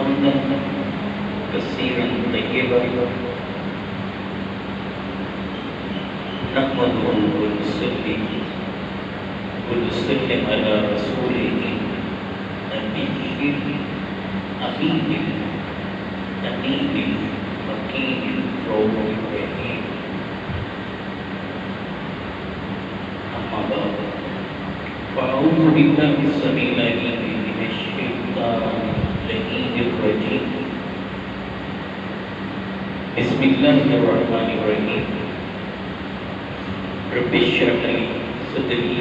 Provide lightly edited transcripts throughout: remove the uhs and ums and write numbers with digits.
حمدا كثيرا طيبا نحمده ونصلي على رسوله نبيه أمين أمين مكين رؤوف رحيم أما بعد فأعوذ بالله السميع العليم من الشيطان اللعين الرجيم بسم الله الرحمن الرحيم رب اشرح لي صدري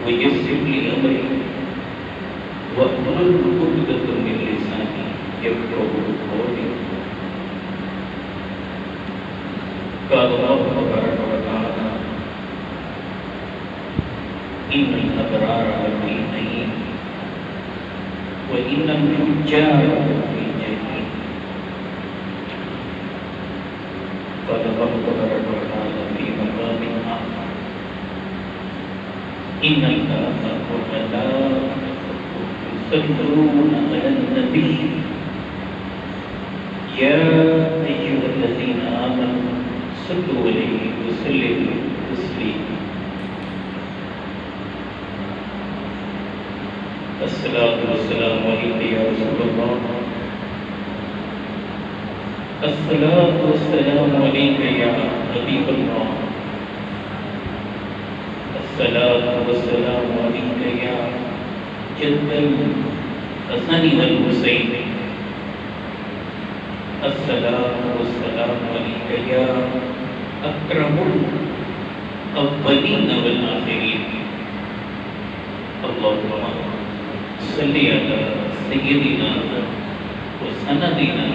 ويسر لي أمري واحلل عقدة من لساني يفقهوا قولي قال الله تبارك وتعالى إن الأبرار لفي نعيم وإن الفجار لفي جحيم قال الله تبارك وتعالى في مقام آخر إن الله وملائكته يصلون على النبي يا أيها الذين آمنوا صلوا عليه وسلموا تسليما الصلاة والسلام عليك يا رسول الله الصلاة والسلام عليك يا حبيب الله الصلاة والسلام عليك يا جد الحسن والحسين الصلاة والسلام عليك يا أكرم الأولين والآخرين اللهم صل على سيدنا وسندنا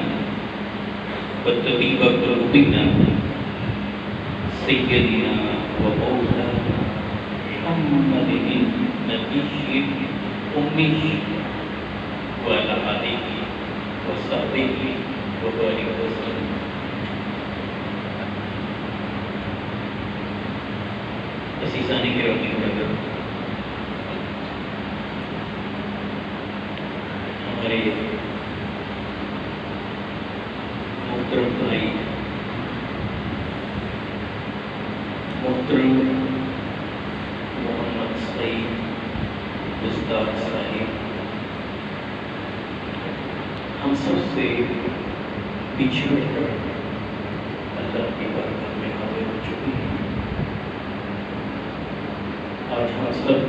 وطبيب قلوبنا سيدنا ومولانا محمد النبي الأمي وعلى آله وصحبه وبارك وسلم عزیزان گرامی ہمارے محترم بھائی محترم محمد سعید استاد صاحب ہم سب سے پچھڑ کر اللہ کی بارگاہ میں حاضر ہو چکے ہیں. آج ہم سب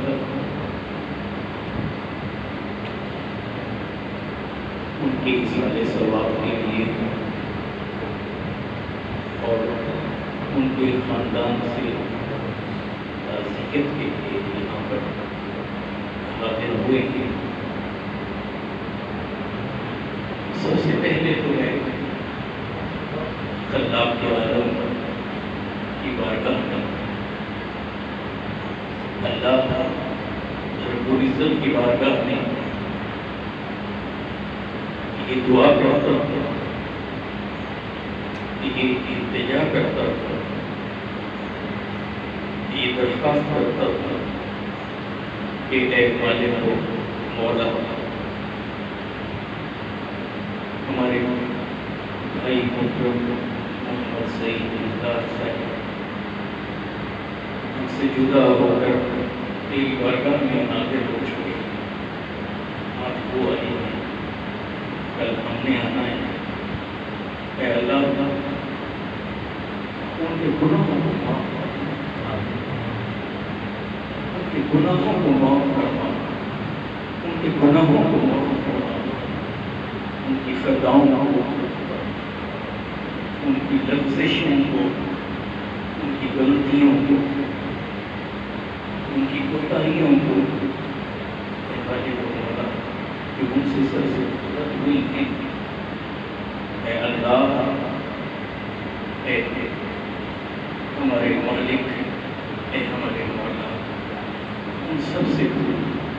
ان کے اظہار ثواب کے لیے اور ان کے خاندان سے تعزیت کے لیے یہاں پر حاضر ہوئے ہیں. سب سے پہلے تو ہے خلاق کے عالم کی بارگاہ میں اللہ رب العزت کی بارگاہ میں یہ دعا کرتا ہوں، یہ التجا کرتا ہوں، یہ درخواست کرتا ہوں کہ اے مالک و مولا ہمارے بھائی محترم محمد سعید استاد صاحب ہم سے جدا ہو کر تیری بارگاہ میں حاضر ہو چکے. آج وہ آئی ہیں، کل ہم نے آنا ہے. اے اللہ ان کے گناہوں کو معاف فرما، ان کے گناہوں کو معاف فرما، ان کے گناہوں کو معاف فرما، ان کی خطاؤں کو، ان کی لفظشوں کو، ان کی غلطیوں کو، ان کی کوتاہیوں کو کہ ان سے سر سے غلط ہوئی ہیں. اے اللہ، اے ہمارے مالک، اے ہمارے مولا، ان سب سے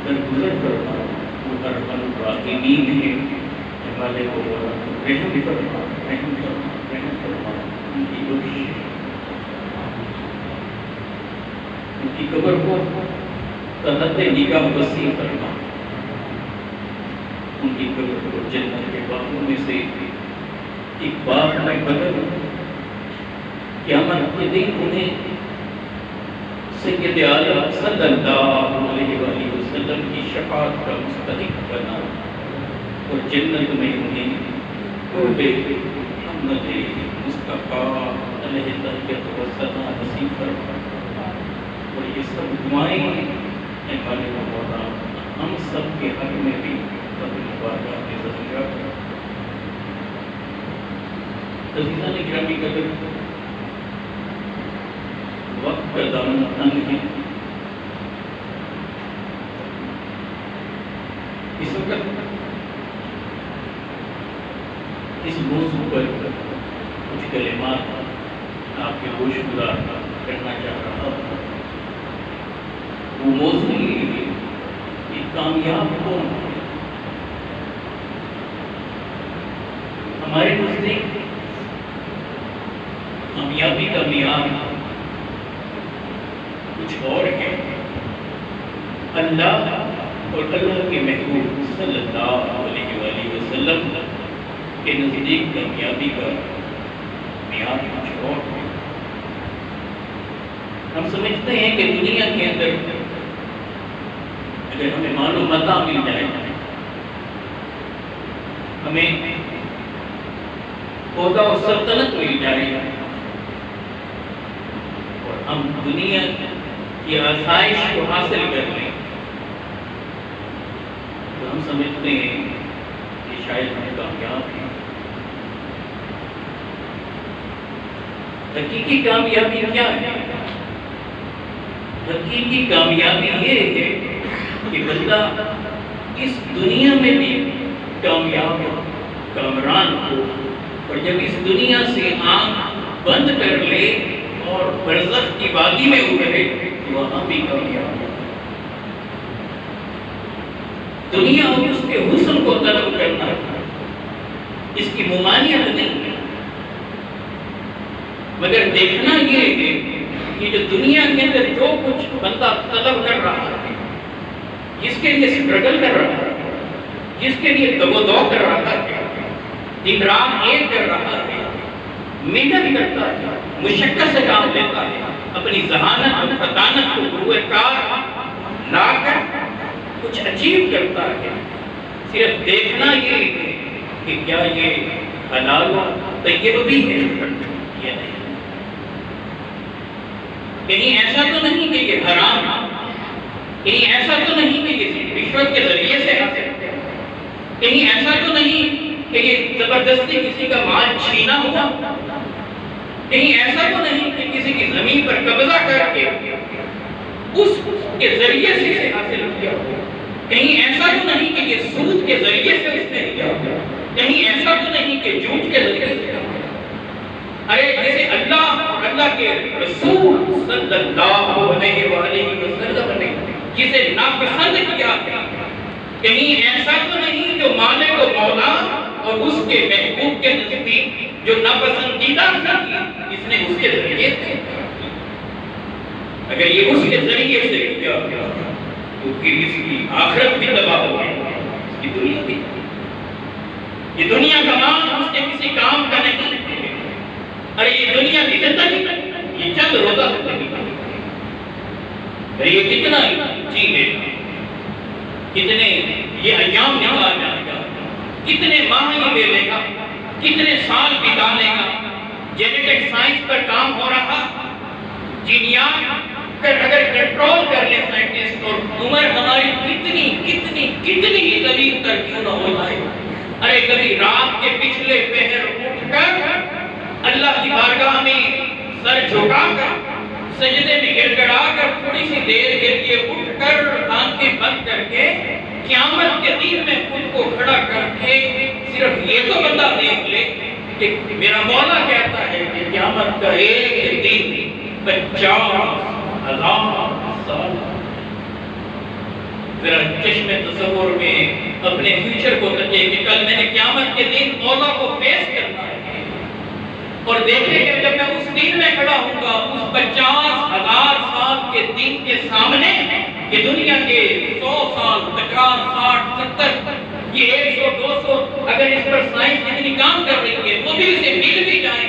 درگزر کرنا. وہ ارحم الراحمین ہے. اے مالک و مولا رحم فرما، رحم فرما، رحم فرما. ان کی بخش، ان کی قبر کو تحت نگاہ وسیع فرما. ان کی قبر کو جنت کے باغوں میں سے ایک باغ میں بدل قیامت کے دن انہیں سید عالم صلی اللہ علیہ وآلہ وسلم کی شفاعت کا مستحق بنا اور جنت میں انہیں قرب محمد مصطفیٰ علیہ تحیت و ثنا نصیب فرما اور یہ سب دعائیں اے مالک مولا ہم سب کے حق میں بھی قبر مبارکہ میں ذخیرہ کرو۔ عزیزان گرامی قدر، وقت کا دامن تنگ ہے۔ اس وقت اس موضوع پر کچھ کلمات آپ کے گوش گزار کرنا چاہ رہا ہوں۔ وہ موضوع یہ ہے کہ کامیاب کون ہے؟ ہمارے نزدیک کامیابی کا معیار کچھ اور ہے۔ اللہ اور اللہ کے محبوب صلی اللہ علیہ وآلہ وسلم کے نزدیک کامیابی کا معیار کچھ اور ہے۔ ہم سمجھتے ہیں کہ دنیا کے اندر اگر ہمیں مال و متاع مل جائے، ہمیں عہدہ و سلطنت مل جائے اور ہم دنیا کی آسائش کو حاصل کر لیں، تو ہم سمجھتے ہیں کہ شاید ہم کامیاب ہیں۔ حقیقی کامیابی کیا ہے؟ حقیقی کامیابی یہ ہے کہ بندہ اس دنیا میں بھی کامیاب ہو، کامران ہو، اور جب اس دنیا سے آنکھ بند کر لے اور برزخ کی وادی میں اترے تو وہاں بھی کامیاب ہو۔ دنیا اور اس کے حسن کو طلب کرنا اس کی ممانعت نہیں ہے، مگر دیکھنا یہ ہے کہ جو دنیا کے اندر جو کچھ بندہ طلب کر رہا ہے، جس کے لیے سٹرگل کر رہا ہے، جس کے لیے دو دو کر رہا ہے، دن رات ایک کر رہا ہے، محنت کرتا ہے، مشقت سے کام لیتا ہے، اپنی ذہانت اور فطانت کو گروہ کار لا کر کچھ اچیو کرتا ہے، صرف دیکھنا یہ ہے کہ کیا یہ حلال و طیب بھی ہے یا نہیں۔ کہیں ایسا تو نہیں کہ یہ حرام، کہیں ایسا تو نہیں کہ یہ رشوت کے ذریعے سے حاصل، کہیں ایسا تو نہیں کہ یہ زبردستی کسی کا مال چھینا ہوا، کہیں ایسا تو نہیں کہ کسی کی زمین پر قبضہ کر کے اس کے ذریعے سے اسے حاصل کیا، کہیں ایسا تو نہیں کہ یہ سود کے ذریعے سے اس نے کیا، کہیں ایسا تو نہیں کہ جھوٹ کے ذریعے سے کیا۔ ارے جیسے اللہ اور اللہ کے رسول صلی اللہ علیہ وآلہ وسلم نے جسے ناپسند کیا، کہیں ایسا تو نہیں جو مالک و مولا اور اس کے محبوب کے نزدیک جو ناپسندیدہ تھا اس نے اس کے ذریعے سے، اگر یہ اس کے ذریعے سے کیا تو پھر اس کی آخرت بھی تباہ ہو گئی، اس کی دنیا بھی۔ یہ دنیا کا مال اس کے کسی کام کا نہیں، ارے یہ دنیا کی زندگی یہ چند روزہ زندگی، ارے یہ کتنا جینے گا، کتنے یہ ایام نکال جائے گا، کتنے ماہ یہ لے لے گا، کتنے سال بتا لے گا۔ جینیٹک سائنس پر کام ہو رہا، جینیات پر اگر کنٹرول کر لے سائنٹسٹ، اور عمر ہماری کتنی کتنی کتنی ہی طویل تر کیوں نہ ہو جائے، ارے کبھی رات کے پچھلے پہر اٹھ کر اللہ کی بارگاہ میں سر جھکا کر سجدے میں گر گڑا کر تھوڑی سی دیر کے لیے اٹھ کر آنکھیں بند کر کے قیامت کے دن میں خود کو کھڑا کر کے صرف یہ تو بندہ دیکھ لے کہ میرا مولا کہتا ہے کہ قیامت کا ایک دن 50,000 سال۔ ذرا چشم تصور میں اپنے فیوچر کو رکھے کہ کل میں نے قیامت کے دن مولا کو فیس کرنا ہے، اور دیکھیں کہ جب میں اس دن میں کھڑا ہوں گا اس 50,000 سال کے دن کے سامنے، یہ دنیا کے 100 سال 50 60 70 یہ 100 اس پر سائنس کتنی کام کر رہی ہے، وہ بھی اسے مل بھی جائیں،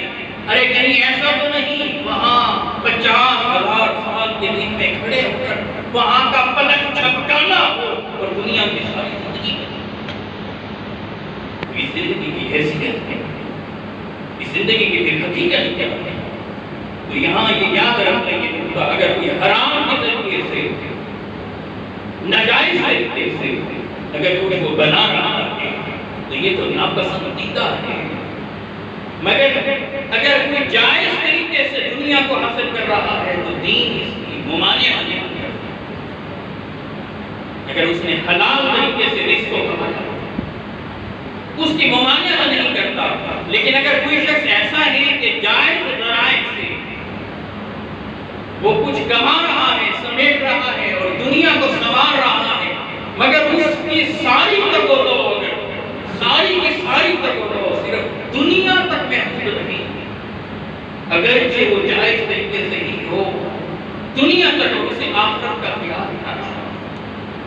ارے کہیں ایسا تو نہیں وہاں 50,000 سال کے دن میں کھڑے ہو کر وہاں کا پلک جھپکانا ہو اور دنیا کی ساری زندگی اس زندگی کی حیثیت ہے، اس زندگی کی پھر حقیقت کیا ہے؟ تو یہاں یہ یاد رکھنے کی نقطہ، اگر کوئی حرام کے طریقے سے، ناجائز طریقے سے اگر کوئی کو بنا رہا ہے تو یہ تو ناپسندیدہ ہے، مگر اگر کوئی جائز طریقے سے دنیا کو حاصل کر رہا ہے تو دین اس کی ممانعت نہیں کرتا۔ اگر اس نے حلال طریقے سے رزق کو کمایا اس کی ممانعت نہیں کرتا، لیکن اگر کوئی شخص ایسا ہے کہ جائز ذرائع سے وہ کچھ کما رہا ہے، سمیٹ رہا ہے اور دنیا کو سنوار رہا ہے، مگر اس کی ساری تگودو ساری کی ساری تگودو صرف دنیا تک محدود نہیں، اگرچہ وہ جائز طریقے سے ہی ہو، دنیا تک اسے آخرت کا خیال نہ رہا،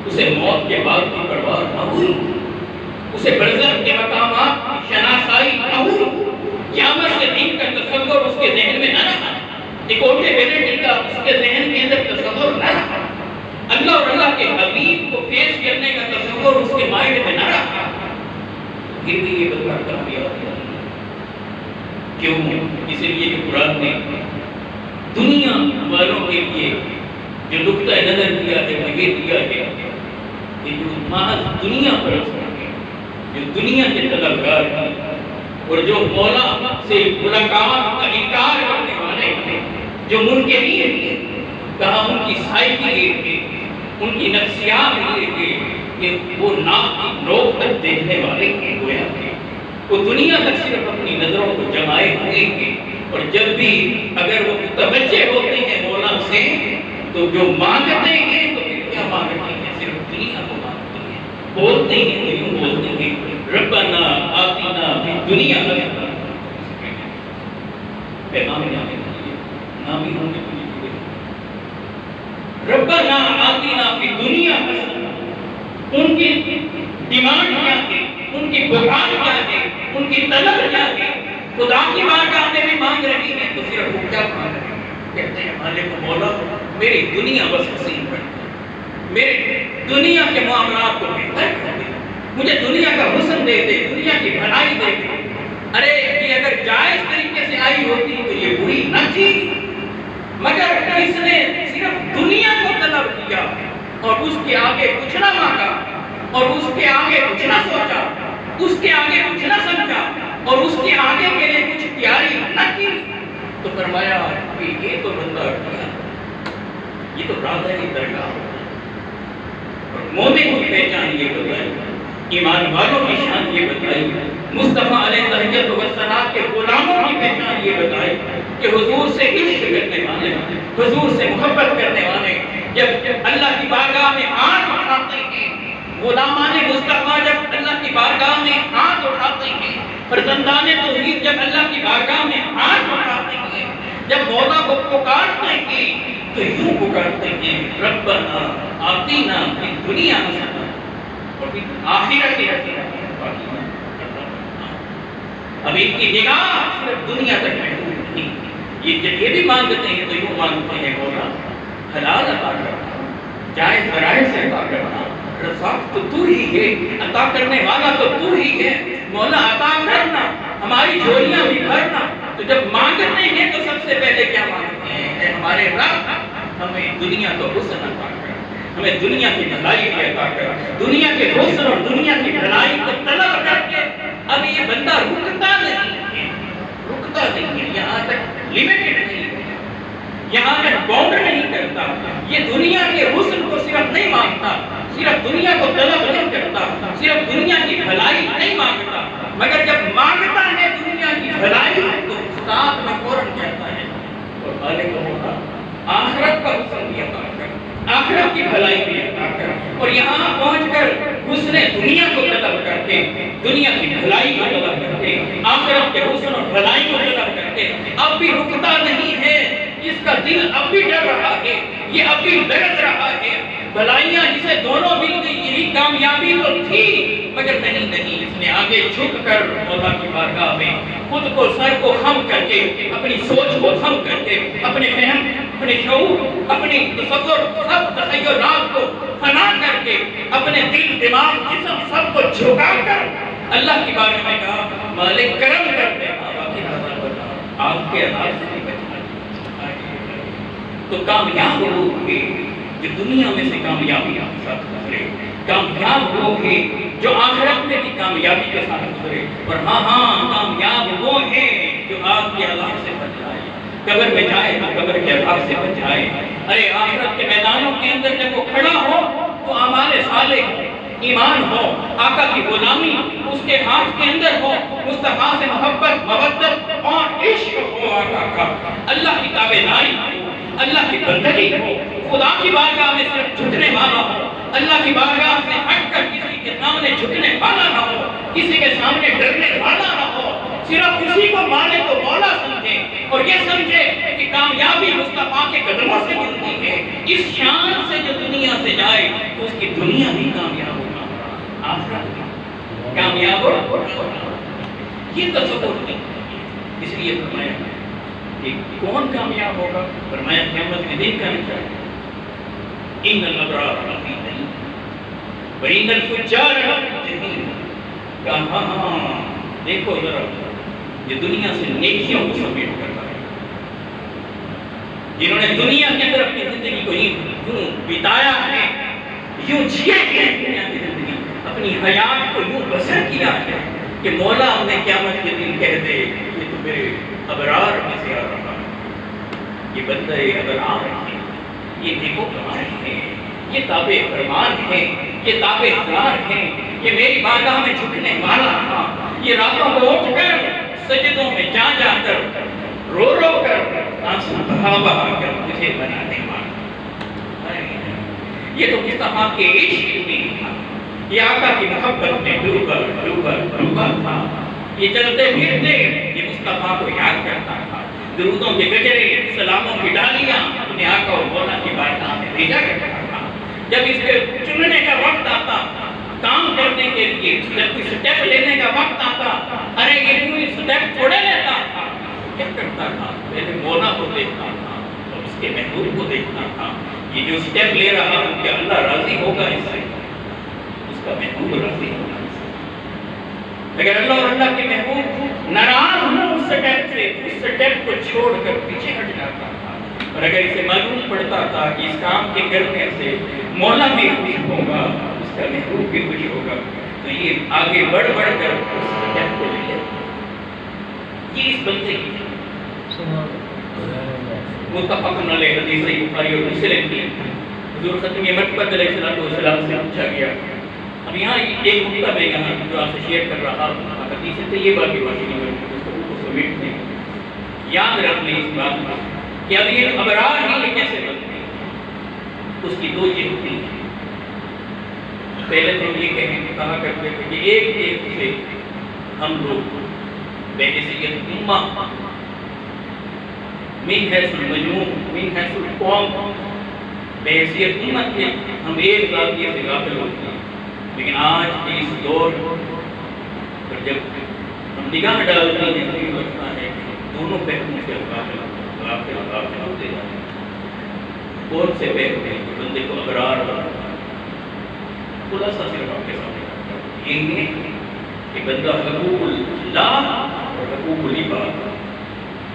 اسے موت کے بعد کی پرواہ نہ ہوئی، اسے برزخ کے مقامات کی شناسائی نہ ہوئی، قیامت کے دن کا تصور اس کے ذہن میں نہ رہا، اکوٹے بیٹے کا اس کے ذہن کے اندر تصور نہ رہا، اللہ اور اللہ کے حبیب کو پیش کرنے کا تصور اس کے مائنڈ میں نہ رہا، پھر بھی یہ بندہ کامیاب نہیں۔ کیوں؟ اس لیے کہ قرآن نے دنیا والوں کے لیے جو نقطۂ نظر دیا ہے وہ یہ دیا ہے کہ جو محض دنیا پرست ہیں، جو دنیا کے طلبگار ہیں اور جو مولا سے ملاقات کا انکار کرنے والے ہیں، جو منکرین ہیں، کہا ان کی سائیکی یہ ہے، ان کی نفسیات یہ ہے کہ وہ ناک کی نوک تک دیکھنے والے ہیں، گویا کہ وہ دنیا تک صرف اپنی نظروں کو جمائے ہوئے ہیں، اور جب بھی اگر وہ متوجہ ہوتے ہیں مولا سے تو جو مانگتے ہیں تو پھر کیا مانگتے ہیں؟ صرف دنیا کو مانگتے ہیں، بولتے ہیں تو یوں بولتے ہیں ربنا آتنا فی الدنیا حسنہ، پیغام نامے نامی ہوں گے ربنا آتنا فی الدنیا حسنہ، ان کی ڈیمانڈ کیا ہے، ان کی بکار کیا ہے، ان کی طلب کیا ہے؟ خدا کی بارگاہ میں بھی مانگ رہی ہے تو صرف وہ کیا مانگ رہی ہے؟ کہتے ہیں مالک مولا میری دنیا بس حسین کر دے، میرے دنیا کے معاملات کو بہتر کر دے، مجھے دنیا کا حسن دے دے، دنیا کی بھلائی دے دے۔ ارے یہ اگر جائز طریقے سے آئی ہوتی تو یہ بری نہ تھی، مگر اس نے صرف دنیا کو طلب کیا اور اس کے آگے کچھ نہ مانگا، اور اس کے آگے کچھ نہ سوچا، اس کے آگے کچھ نہ سمجھا، اور اس کے آگے کے لیے کچھ تیاری نہ کی، تو فرمایا کہ یہ تو بندہ کیا، یہ تو راضی کی درگاہ، اور مومن کی پہچان یہ بتائی، ایمان والوں کی شان یہ بتائی، مصطفیٰ علیہ تحیت و ثناء کے غلاموں کی پہچان یہ بتائی کہ حضور سے عشق کرنے والے، حضور سے محبت کرنے والے جب اللہ کی بارگاہ میں ہاتھ اٹھاتے ہیں، غلامان مصطفیٰ جب اللہ کی بارگاہ میں ہاتھ اٹھاتے ہیں، فرزندان توحید جب اللہ کی بارگاہ میں ہاتھ اٹھاتے ہیں، جب مولا کو پکارتے ہیں تو یوں پکارتے ہیں ربنا آتنا فی الدنیا حسنہ، اور پھر آخرت کی حسنہ۔ اب ان کی نگاہ صرف دنیا تک محدود نہیں، یہ بھی مانگتے ہیں تو یوں مانگتے ہیں مولا حلال عطا کرنا، جائز ذرائع سے عطا کرنا، رزاق تو تو ہی ہے، عطا کرنے والا تو تو ہی ہے، مولا عطا کرنا، ہماری جھولیاں بھی بھرنا۔ تو جب مانگتے ہیں تو سب سے پہلے کیا مانگتے ہیں؟ اے ہمارے رب ہمیں دنیا کو حسن عطا کر، ہمیں دنیا کی بھلائی بھی عطا کر، دنیا کے حسن اور دنیا کی بھلائی کو طلب کر کے اب یہ بندہ رکتا نہیں ہے، یہاں تک لیمیٹڈ نہیں ہے، یہاں تک باؤنڈ نہیں کرتا، یہ دنیا کے حسن کو صرف نہیں مانگتا، صرف دنیا کو طلب نہیں کرتا، صرف دنیا کی بھلائی نہیں مانگتا، مگر جب مانگتا ہے دنیا کی بھلائی تو ساتھ میں فوراً کہتا ہے اور مالک ہوگا آخرت کا حسن بھی عطا کر، آخرت کی بھلائی بھی عطا کر، اور یہاں پہنچ کر حسن دنیا کو طلب کر کے، دنیا کی بھلائی کو طلب کر کے، آخرت کے حسن اور بھلائی کو طلب کر کے اب بھی رکتا نہیں ہے، اس کا دل اب بھی ڈر رہا ہے، یہ اب بھی درد رہا ہے، بھلائیاں جسے دونوں مل گئی یہی کامیابی تو تھی، مگر نہیں، اس نے آگے جھک کر مولا کی بارگاہ میں خود کو، سر کو خم کر کے، اپنی سوچ کو خم کر کے، اپنے فہم، اپنے شعور، اپنی تصور، سب تخیلات کو فنا کر کے، اپنے دل، دماغ، جسم سب کو جھکا کر اللہ کی بارگاہ میں کہا مالک کرم کر دے، آپ کے عذاب سے نہیں بچنا۔ تو کامیاب ہوگے جو دنیا میں سے کامیابی آپ ساتھ گزرے، کامیاب ہوگے جو آخرت میں بھی کامیابی کے ساتھ گزرے، اور ہاں کامیاب وہ ہیں جو آپ کے عذاب سے بچ جائے، قبر میں جائے تو قبر کے عذاب سے بچ جائے۔ ارے آخرت کے میدانوں کے اندر جب وہ کھڑا ہو تو اعمال صالح، ایمان ہو، آقا کی غلامی اس کے ہاتھ کے اندر ہو، مصطفیٰ سے محبت، مودت اور عشق ہو، آقا کا اللہ کی تابعداری، اللہ کی بندگی ہو، خدا کی بارگاہ میں صرف جھکنے والا ہو، اللہ کی بارگاہ سے ہٹ کر کسی کے سامنے جھکنے والا نہ ہو، کسی کے سامنے ڈرنے والا نہ ہو، صرف اسی کو مالک و مولا سمجھے اور یہ سمجھے کہ کامیابی مصطفیٰ کے قدموں سے ملتی ہے۔ اس شان سے جو دنیا سے جائے تو اس کی دنیا بھی کامیاب ہوگا، آخرت بھی کامیاب ہوگا۔ یہ تصور نہیں، اس لیے فرمایا کہ کون کامیاب ہوگا؟ فرمایا قیامت کے دن کا نشان ان الابرار لفی نعیم وان الفجار لفی جحیم۔ کہاں دیکھو ذرا، یہ دنیا سے نیکیوں کو سمیٹ کر آئے، جنہوں نے دنیا کے اندر اپنی زندگی کو یوں بتایا ہے، یوں جیے ہیں دنیا کی زندگی، اپنی حیات کو یوں بسر کیا ہے کہ مولا ہمیں قیامت کے دن کہہ دے یہ تو میرے ابرار میں سے آ رہا ہے، یہ بندے ابرار ہیں، یہ نیکوکار ہیں، یہ تابع فرمان ہیں، یہ تابع اقرار ہیں، یہ میری بارگاہ میں جھکنے والا تھا، یہ راتوں کو اٹھ کر سجدوں میں جا جا کر رو رو کر آنسو بہا بہا کر مجھے بنانے والا، یہ تو مصطفیٰ کے عشق میں تھا، یہ آقا کی محبت میں ڈوبا تھا، یہ چلتے پھرتے یہ مصطفیٰ کو یاد کرتا تھا، درودوں کے گجرے، سلاموں کی ڈالیاں اپنے آقا و مولا کی بارگاہ میں بھیجا کرتا تھا۔ جب اس کے چننے کا وقت آتا، کام کرنے کے لیے جب کوئی سٹیپ لینے کا وقت آتا، ارے یہ کوئی سٹیپ چھوڑے لیتا تھا، کیا کرتا تھا؟ پہلے مولا کو دیکھتا تھا اور اس کے محبوب کو دیکھتا تھا، یہ جو سٹیپ لے رہا ہے کہ اللہ راضی ہوگا اس سے، اس کا محبوب راضی ہوگا اس سے۔ اگر اللہ اور اللہ کے محبوب ناراض ہوں اس سٹیپ سے، اس سٹیپ کو چھوڑ کر پیچھے ہٹ جاتا تھا، اور اگر اسے معلوم پڑتا تھا کہ اس کام کے کرنے سے مولا بھی خوش ہوگا، اس کا محبوب بھی خوش ہوگا، تو یہ آگے بڑھ کر اس سٹیپ کو لے لیتا۔ یہ اس بندے کی متفق علیہ حدیث بخاری اور مسلم کی حضور ختم مکتوب علیہ السلام سے پوچھا گیا۔ اب یہاں ایک نقطہ میں یہاں جو آپ سے شیئر کر رہا ہوں، حدیث طیبہ کی بات کو سمیٹ دیں، یاد رکھ لیں اس بات کو کہ اب یہ ابرار ہی یہ کیسے بنتے ہیں، اس کی دو جہتیں ہیں۔ پہلے تو یہ کہا کرتے تھے کہ ایک سے ہم لوگ بحیثیت امہ، من حیث المجموع، من حیث القوم، بحیثیت امت کے ہم ایک ذاتیہ سے غافل ہوتے ہیں، لیکن آج کے اس دور پر جب ہم نگاہ ڈالتے ہیں تو یہ لگتا ہے کہ دونوں پہلوؤں سے غافل ہوتے جاتے ہیں۔ کون سے پہلو ہیں جو بندے کو ابرار بناتا ہے؟ خلاصہ صرف آپ کے سامنے رکھتا ہے، یہ ہے کہ بندہ حقوق اللہ اور حقوق العباد،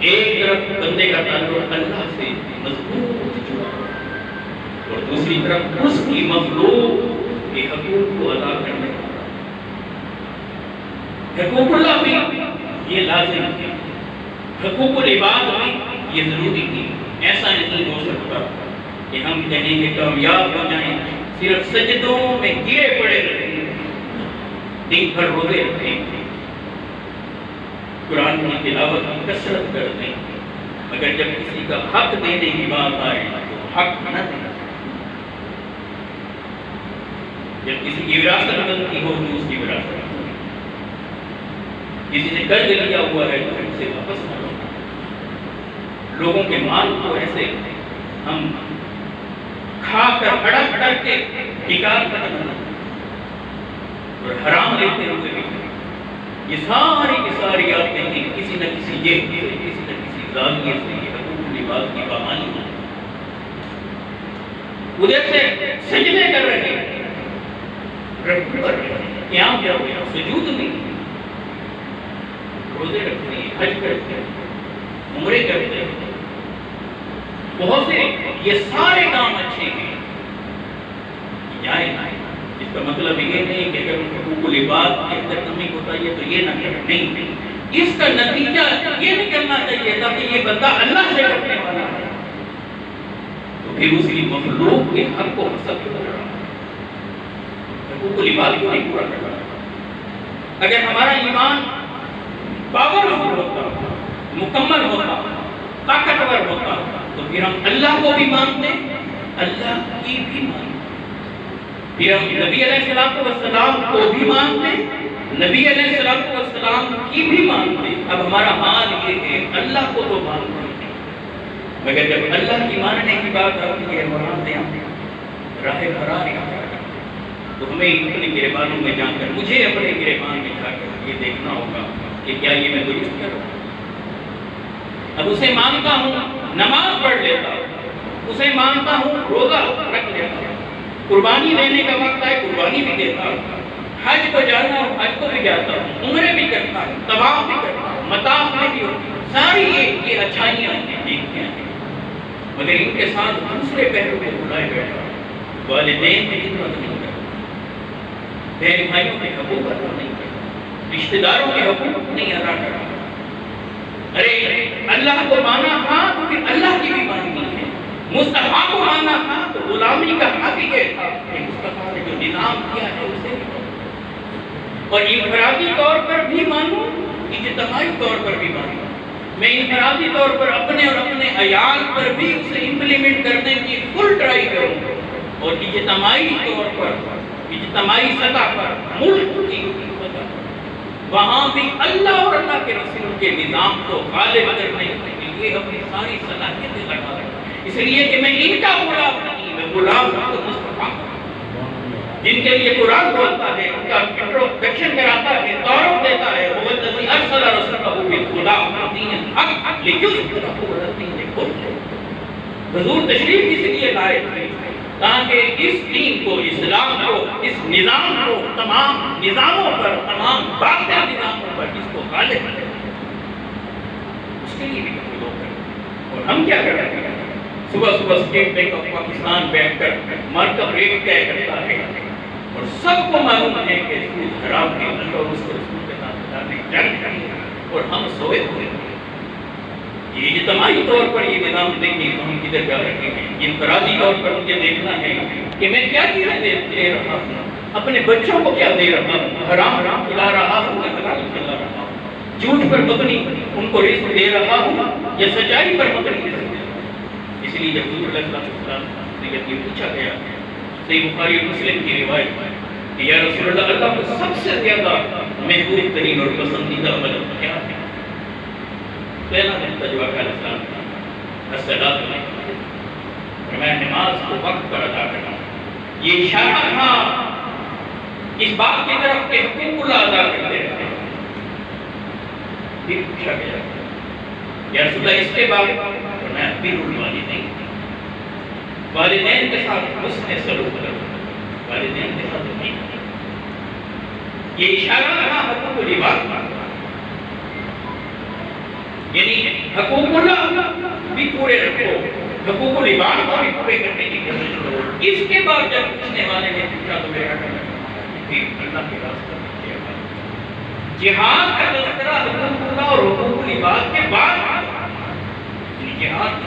ایک طرف بندے کا تعلق اللہ سے مضبوط جڑا اور دوسری طرف اس کی مخلوق کے حقوق کو ادا کرنے والا۔ حقوق اللہ بھی یہ لازم ہے، حقوق العباد بھی یہ ضروری ہے۔ ایسا نہیں ہو سکتا کہ ہم کہیں کہ کامیاب ہو جائیں صرف سجدوں میں گرے پڑے رہیں، دن بھر روزے رکھیں، قرآن کی تلاوت کی کثرت کرتے ہیں، مگر جب کسی کا حق دینے کی بات آئے تو حق نہ دیں، جب کسی کی وراثت بنتی ہو تو اس کی وراثت، کسی سے قرض لیا ہوا ہے تو اسے واپس نہ لو۔ لوگوں کے مال کو ایسے ہم کھا کر ہڑپ کر کے بیکار کر دیں اور حرام لیتے ہوئے بھی یہ ساری کی ساری آپ دیکھیں کسی نہ کسی جیب سے کسی نہ کسی زاویے سے یہ حقوق العباد کی بحالی ہے. ادھر سے سجدے کر رہے ہیں، رکوع کر رہے ہیں، قیام کر رہے ہیں، سجود نہیں، روزے رکھتے ہیں، حج کرتے ہیں، عمرے کرتے ہیں، بہت سے یہ سارے کام اچھے ہیں جائیں. اس کا مطلب یہ نہیں کہ اگر حقوق العباد کے اندر کمی ہوتا ہے تو یہ نہ کریں، نہیں. اس کا نتیجہ یہ نکلنا چاہیے تھا کہ یہ بندہ اللہ سے کرنے والا ہے تو پھر اس کی مخلوق کے حق کو حسد کر رہا ہے، حقوق العباد کو نہیں پورا کر رہا. اگر ہمارا ایمان پاورفل ہوتا، مکمل ہوتا، طاقتور ہوتا تو پھر ہم اللہ کو بھی مانتے، اللہ کی بھی مانتے، پھر ہم نبی علیہ السلام کو بھی مانتے، نبی علیہ السلام کی بھی مانتے. اب ہمارا حال یہ ہے اللہ کو تو مانتے ہیں مگر جب اللہ کی ماننے کی بات آتی ہے مانتے ہیں راہ فرار تو ہمیں اپنے گریبانوں میں جا کر مجھے اپنے گریبان میں جا کر یہ دیکھنا ہوگا کہ کیا یہ میں درست کر رہا ہوں. اب اسے مانتا ہوں نماز پڑھ لیتا ہوں، اسے مانتا ہوں روزہ رکھ لیتا ہوں، قربانی دینے کا وقت ہے قربانی بھی دیتا ہوں، حج کو جانا ہوں حج کو بھی جاتا ہوں، عمرے بھی کرتا ہوں، طواف بھی کرتا ہوں، مطاف میں بھی ہوتی ہوں، ساری یہ اچھائیاں ہیں نیکیاں ہیں مگر ان کے ساتھ دوسرے پہلو میں بلائے بیٹھا والدین کی خدمت نہیں کرتا، بہن بھائیوں کے حقوق ادا نہیں کرتا، رشتہ داروں کے حقوق نہیں ادا کرتا. ارے اللہ کو مانا تھا تو پھر اللہ کی بھی ماننی ہے، مصطفیٰ کو مانا تھا تو غلامی کا حق یہ تھا کہ مصطفیٰ نے جو نظام کیا ہے اسے بھی مانو، اور انفرادی طور پر بھی مانو، اجتماعی طور پر بھی مانو. میں انفرادی طور پر اپنے اور اپنے عیال پر بھی اسے امپلیمنٹ کرنے کی فل ٹرائی کروں اور اجتماعی طور پر اجتماعی سطح پر ملک کی سطح پر وہاں بھی اللہ اور اللہ کے رسول کے نظام کو غالب کرنے کے لیے اپنی ساری صلاحیتیں لگا رہا ہوں. اس لیے کہ میں ان کا غلام نہیں، میں غلام ہوں تو مصطفیٰ جن کے لیے قرآن بولتا ہے، ان کا انٹروڈکشن کراتا ہے، تعارف دیتا ہے، وہ الذی ارسل رسولہ بالہدی ودین الحق لیظہرہ علی الدین کلہ. حضور تشریف اس لیے لائے تھے تاکہ اس دین کو، اسلام کو، اس نظام کو تمام نظاموں پر، تمام باطل نظاموں پر اس کو غالب کرے. اس کے لیے بھی لوگ کریں. اور ہم کیا کر رہے ہیں؟ صبح صبح اسٹیٹ بینک آف پاکستان بیٹھ کر مارکیٹ ریٹ طے کرتا ہے اور سب کو معلوم ہے کہ سود حرام ہے، اللہ اور اس کے رسول کے ساتھ جنگ کرنی ہے اور ہم سوئے ہوئے ہیں. یہ اجتماعی طور پر یہ نظام دیکھیں تو ہم کدھر جا رہے ہیں. انفرادی طور پر مجھے دیکھنا ہے کہ میں کیا چیزیں دے رہا ہوں، اپنے بچوں کو کیا دے رہا ہوں، حرام کھلا رہا ہوں یا حلال کھلا رہا ہوں، جھوٹ پر مبنی ان کو رزق دے رہا ہوں یا سچائی پر مبنی رزق دے رہا ہوں. اس لیے جب حضور علیہ السلام سے یہ پوچھا گیا صحیح بخاری اور مسلم کی روایت کہ یا رسول اللہ اللہ کو سب سے زیادہ محبوب ترین اور پسندیدہ عمل کیا ہے؟ پہلا تجربہ کا السلام الصلاۃ علیہ میں نماز کو وقت پر ادا کرنا. یہ اشارہ تھا اس بات کی طرف کہ حقوق اللہ ادا کرتے رہتے ہیں. پھر پوچھا گیا یا رسول اللہ اس کے بعد میں بر الوالدین، والدین کے ساتھ حسن سلوک کرو، والدین کے ساتھ نہیں. یہ اشارہ تھا حقوق العباد، یعنی حقوق اللہ بھی پورے رکھو، حقوق العباد کو بھی پورے کرنے کی کوشش کرو. اس کے بعد جب پوچھنے والے نے پوچھا تو میرا کہنا پھر اللہ کے راستے میں جہاد کا تذکرہ حقوق اللہ اور حقوق العباد کے بعد جہاد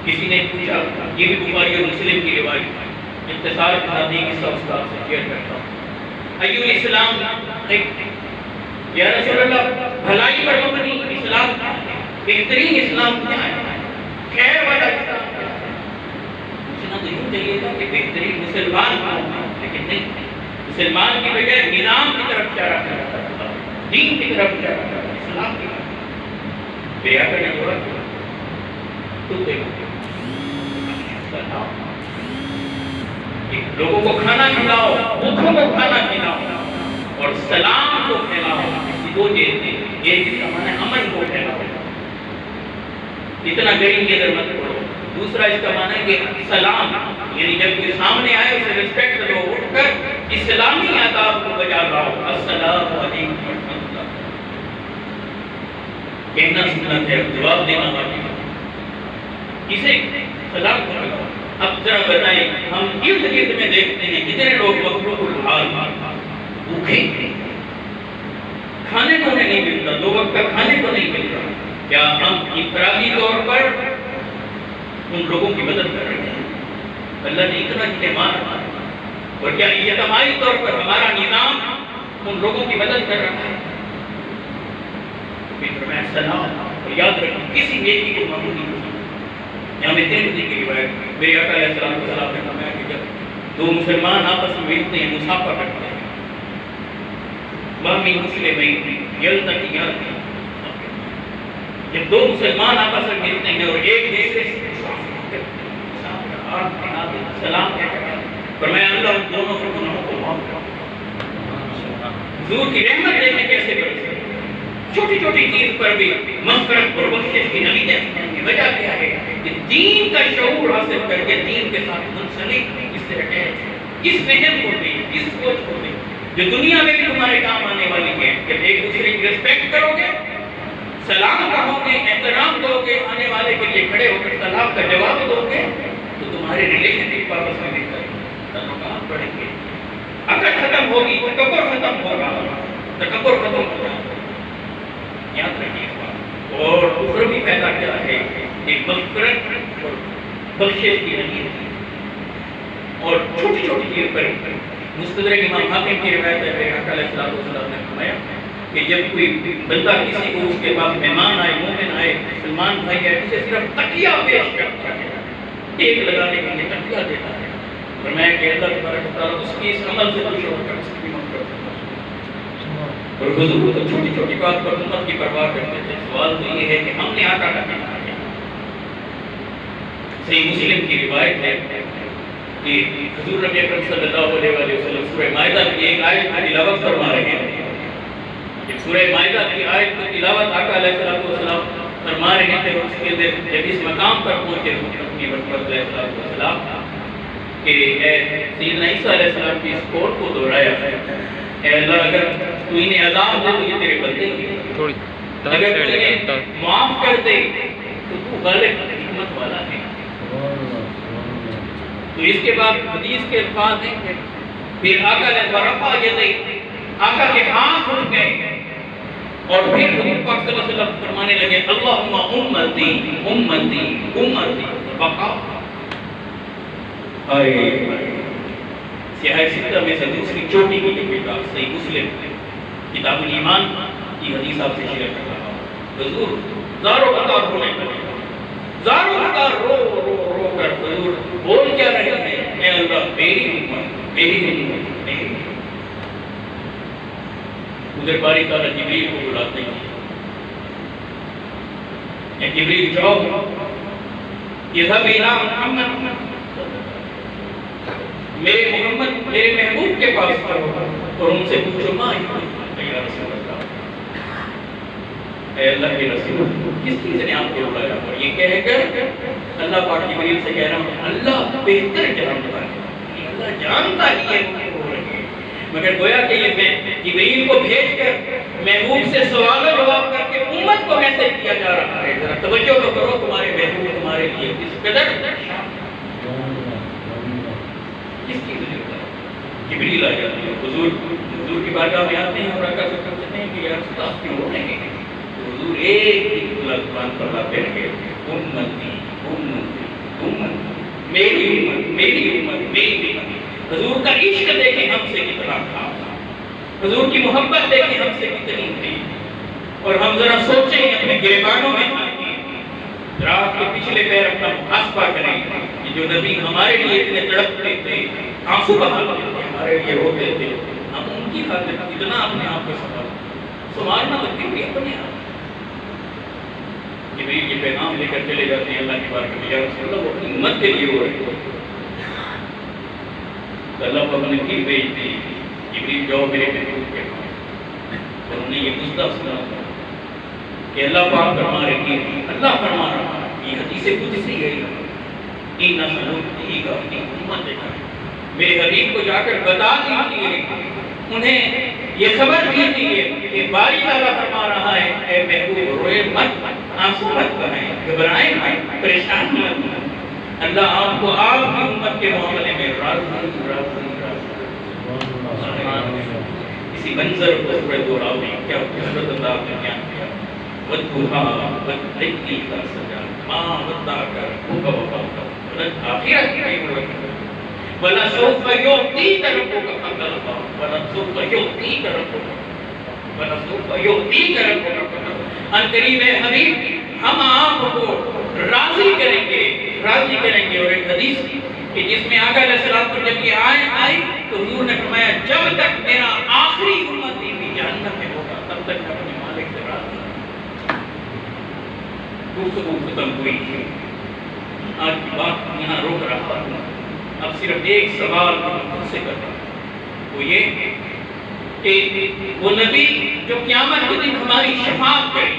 کسی نے پوچھا، یہ بھی بخاری اور مسلم کی روایت اختصار کے ساتھ ایک حصہ استاد سے شیئر کرتا ہوں. ایو الاسلام، یا رسول اللہ بھلائی پر مبنی اسلام کیا ہے؟ بہترین اسلام کیا ہے؟ خیر والا اسلام کیا ہے؟ پوچھنا تو یوں چاہیے تھا کہ بہترین مسلمان کون ہے، لیکن نہیں، مسلمان کی بجائے نظام کی طرف اشارہ کرتا ہے، دین کی طرف اشارہ کرتا ہے، اسلام کی طرف. بیا کرنے کے بعد تو دیکھو کہ لوگوں کو کھانا کھلاؤ، بھوکوں کو کھانا کھلاؤ اور سلام کو پھیلاؤ. یہ دو چیزیں، ایک اس کا معنی امن کو پھیلاؤ، اتنا گرمی کی اندر مت پڑو. دوسرا اس کا معنی ہے کہ سلام، یعنی جب کوئی سامنے آئے اسے ریسپیکٹ دو، اٹھ کر اسلامی آداب کو بجا لاؤ. السلام علیکم ورحمۃ اللہ کہنا سنت ہے، جواب دینا واجب ہے. اسے سلام کرو. اب ذرا بتائیں، ہم ارد گرد میں دیکھتے ہیں کتنے لوگ مخلوق الحال بھوکے، کھانے کو نہیں ملتا، 2 وقت کا کھانے کو نہیں ملتا. کیا ہم انفرادی طور پر ان لوگوں کی مدد کر رہے ہیں؟ اللہ نے اتنا اہتمام، اور کیا اجتماعی طور پر ہمارا نظام ان لوگوں کی مدد کر رہا ہے؟ میں سلام، اور یاد رکھیں کسی نیکی کو معمول نہیں ہوتا. یہاں میں ترمذی کی روایت، میرے آقا علیہ السلام نے فرمایا کہ جب 2 مسلمان آپس میں ملتے ہیں، مصافحہ کرتے ہیں، بامی مسلمین یلتقیان، جب 2 مسلمان آپس میں ملتے ہیں اور ایک دوسرے سے سلام کہتے ہیں، فرمایا اللہ ان دونوں کے گناہوں کو معاف کرے. حضور کی رحمت دیکھیں کیسے برسے. چھوٹی چھوٹی چیز پر بھی مغفرت اور بخشش کی نمی دیتے ہیں. وجہ کیا ہے کہ دین کا شعور حاصل کر کے دین کے ساتھ منسلک، اس سے اٹیچ، اس فہم کو دیں، اس سوچ کو دیں جو دنیا میں بھی تمہارے کام آنے والی ہے. جب ایک دوسرے کی ریسپیکٹ کرو گے، سلام کہو گے، احترام دو گے، آنے والے کے لیے کھڑے ہو کر سلام کا جواب دو گے، تو تمہارے ریلیشن شپ واپس میں دکھتا ہے، تعلقات بڑھیں گے، اکڑ ختم ہوگی، تکبر ختم ہوگا، تکبر ختم ہوگا. یاد رکھیے. اور دوسرا بھی پیدا کیا ہے کہ مغفرت اور بخشش کی نیت، اور چھوٹی چھوٹی چیز پر. مستدرک امام حاکم کی روایت ہے، میرے آقا علیہ السلام نے فرمایا کہ جب کوئی بندہ کسی کو اس کے پاس مہمان آئے، مومن آئے، مسلمان بھائی آئے، اسے صرف تکیہ پیش کرتا ہے، ایک لگانے کے لیے تکیہ دیتا ہے. فرمایا کہ اللہ تبارک و تعالیٰ اس کی اس عمل سے خوش ہو کر اس کی مغفرت کرتا ہے. اور حضور تو چھوٹی چھوٹی بات پر امت کی پرواہ کرتے تھے. سوال تو یہ ہے کہ ہم نے آقا کا کیا کیا؟ صحیح مسلم کی روایت ہے کہ حضور نبی اکرم صلی اللہ علیہ وسلم سورہ مائدہ کی ایک آیت کی تلاوت فرما رہے ہیں. سورہ مائدہ کی آیت کی تلاوت آقا علیہ السلام فرما رہے ہیں. اور اس کے اندر جب اس مقام پر پہنچے اپنی برکت علیہ السلام کہ اے سیدنا عیسیٰ علیہ السلام کی اس قول کو دہرایا ہے، اے اللہ اگر تو انہیں عذاب دے تو یہ تیرے بندے ہیں، اگر تو انہیں معاف کر دے تو غالب حکمت والا ہے. تو اس کے بعد حدیث کے الفاظ ہیں، پھر آقا نے برفا یدی، آقا کے ہاتھ اٹھ گئے اور پھر حضور پاک صلی اللہ علیہ وسلم فرمانے لگے اللہم امتی امتی امتی بقا. سیاہ ستہ میں سے دوسری چھوٹی کی کتاب صحیح مسلم کتاب الایمان کی حدیث آپ سے شیئر کر رہا ہوں. حضور زاروں قطار ہونے لگے، زاروں قطار رو رو رو کر حضور بول کیا رہے ہیں، اے اللہ میری امت میری امت میری امت. ادھر باری تعالیٰ جبریل کو بلاتے ہیں، اے جبریل جاؤ اذهب الى محمد، میرے محمد میرے محبوب کے پاس جاؤ اور ان سے پوچھو ما یا رسول اللہ، اے اللہ کے رسول کس چیز نے آپ کو بلایا؟ اور یہ کہہ کر اللہ پاک جبریل سے کہہ رہا ہوں اللہ بہتر جانتا ہے، اللہ جانتا ہی ہے مگر گویا کہ یہ جبریل کو بھیج کر محبوب سے سوال و جواب کر کے امت کو میسج کیا جا رہا ہے. ذرا توجہ تو کرو، تمہارے محبوب تمہارے لیے کس قدر کس کی ضرورت ہے. جبریل آ جاتے ہیں، حضور کی بارگاہ میں آتے ہیں اور آقا سے کہتے ہیں کہ یا رسول اللہ کیوں رو رہے ہیں؟ تو حضور ایک ہی زبان پر لاتے رہے امتی امتی امتی میری امت میری امت میری امت. حضور کا عشق دیکھیں ہم سے کتنا تھا، حضور کی محبت دیکھیں ہم سے کتنی تھی. اور ہم ذرا سوچیں اپنے گریبانوں میں ذرا آپ کے پچھلے پیر اپنا محاسبہ کریں کہ جو نبی ہمارے لیے اتنے تڑپتے تھے، آنسو بہاتے تھے، ہمارے لیے روتے تھے، ہم ان کی خاطر اتنا اپنے آپ کو سنبھالنا تو پھر بھی اپنے آپ. جبریل یہ پیغام لے کر چلے جاتے ہیں اللہ کی بارگاہ میں، یا رسول اللہ وہ اپنی امت کے لیے ہو رہے ہیں. تو اللہ پاک نے پھر بھیج دی جبریل جاؤ میرے محبوب کے پاس، اور انہیں یہ مصطفیٰ سنا کہ اللہ پاک فرما رہے کہ اللہ فرما رہا ہے، یہ حدیث قدسی ہے، ان نسلوں کا اپنی امت دیکھا، میرے حبیب کو جا کر بتا دیجیے، انہیں یہ خبر دیجیے کہ باری تعالیٰ فرما رہا ہے اے محبوب روئے مت، آنسو مت بہائیں، گھبرائیں مت، پریشان مت، اللہ آپ کو آپ کی امت کے معاملے میں اسی منظر کو سورۃ دورہ میں کیا حضرت اللہ نے بیان کیا، وَدُّھَا وَاللَّيْلِ إِذَا سَجَىٰ مَا وَدَّعَكَ رَبُّكَ وَمَا قَلَىٰ وَلَلْآخِرَةُ خَيْرٌ لَكَ وَلَسَوْفَ يُعْطِيكَ رَبُّكَ فَتَرْضَىٰ وَلَسَوْفَ يُعْطِيكَ رَبُّكَ وَلَسَوْفَ يُعْطِيكَ رَبُّكَ فَتَرْضَىٰ۔ ان قریب ہے حبیب، ہم آپ کو راضی کریں گے، اور ایک حدیث کہ جس میں آقا علیہ السلام پر جب یہ آئی تو حضور نے فرمایا جب تک میرا آخری امتی بھی جہنم میں ہوگا تب تک میں اپنے مالک سے راضی ہوں۔ گفتگو ختم ہوئی، آج کی بات یہاں روک رہا ہوں، اب صرف ایک سوال خود سے کر رہا ہوں، وہ یہ کہ وہ نبی جو قیامت کے دن ہماری شفاعت کرے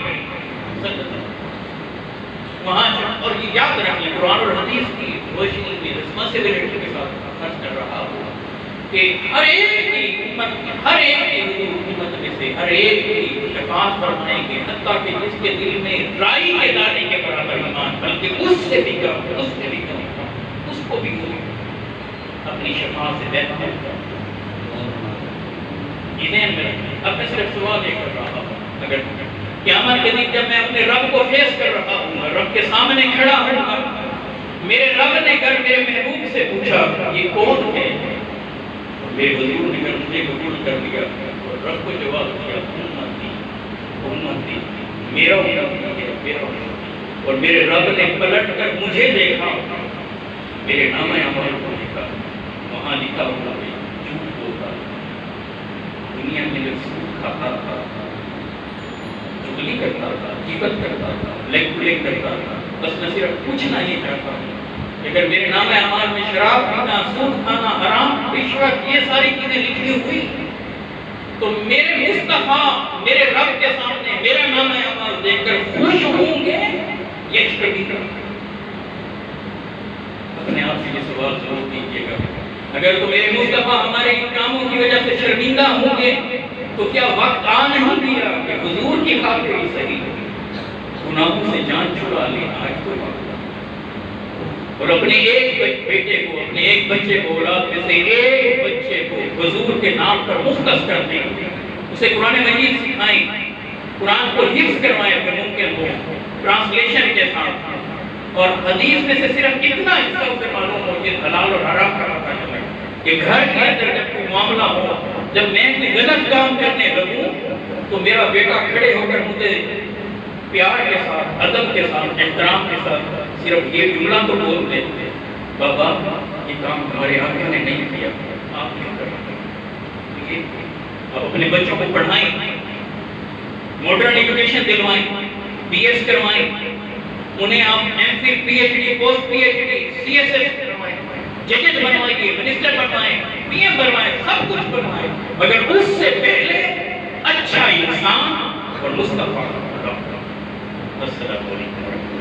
وہاں، اور یہ یاد رکھ لیں قرآن اور حدیث کی روشنی میں رسپانسبلٹی کے ساتھ خرچ کر رہا ہوں کہ ہر ایک کی امت میں سے ہر ایک کی شفاعت فرمائیں گے، حتیٰ کہ جس کے دل میں رائی کے دانے کے برابر ایمان، بلکہ اس سے بھی کم، اس کو بھی اپنی شفاعت سے بہتر یہ ذہن میں رکھیں۔ اب میں صرف سوال یہ کر رہا ہوں، اگر قیامت کے دن جب میں اپنے رب کو فیس کر رہا ہوں، رب کے سامنے کھڑا ہوں، میرے رب نے کر میرے محبوب سے پوچھا یہ کون ہے، میرے حضور نے کر مجھے قبول کر لیا، اور رب کو جواب دیا امتی، میرا امت، اور میرے رب نے پلٹ کر مجھے دیکھا، میرے نام اعمال کو دیکھا، وہاں لکھا ہوا ہے جھوٹ بولتا، دنیا میں جو سود کھاتا تھا، چغلی کرتا تھا، غیبت کرتا تھا، لیگ پلیگ کرتا تھا، بس میں صرف پوچھنا یہ چاہتا ہوں اگر میرے نام اعمال میں شراب پینا، سود کھانا، حرام، رشوت، یہ ساری چیزیں لکھی ہوئی تو میرے مصطفیٰ میرے رب کے سامنے میرا نام اعمال دیکھ کر خوش ہوں گے یہ کبھی اپنے آپ سے یہ سوال ضرور کیجیے گا، اگر تو میرے مصطفیٰ ہمارے ان کاموں کی وجہ سے شرمندہ ہوں گے تو کیا وقت آ نہیں دیا کہ حضور کی خاطر ہی صحیح گناہوں سے جان چھڑا لیں آج تو وقت، اور اپنے ایک بیٹے کو، اپنے ایک بچے کو، اولاد میں سے ایک بچے کو حضور کے نام پر مختص کر دیں، اسے قرآن مجید سکھائیں، قرآن کو حفظ کروائیں اگر ممکن ہو ٹرانسلیشن کے ساتھ، اور حدیث میں سے صرف اتنا حصہ اسے معلوم ہو کہ حلال اور حرام کا پتہ چلے کہ گھر کے اندر جب کوئی معاملہ ہو، جب میں کوئی غلط کام کرنے لگوں تو میرا بیٹا کھڑے ہو کر مجھے پیار کے ساتھ، ادب کے ساتھ، احترام کے ساتھ صرف یہ جملہ تو بول دے بابا یہ کام ہمارے آقا نے نہیں کیا، آپ نے کرنا، آپ اپنے بچوں کو پڑھائیں، ماڈرن ایجوکیشن دلوائیں، بی ایس کروائیں، انہیں آپ M Phil, P H D, post P H D, C S S کروائیں، ججز بنوائیے، منسٹر بنوائیں، پی ایم بنوائیں، سب کچھ بنوائیں، مگر اس سے پہلے اچھا انسان اور مصطفیٰ۔ السلام علیکم۔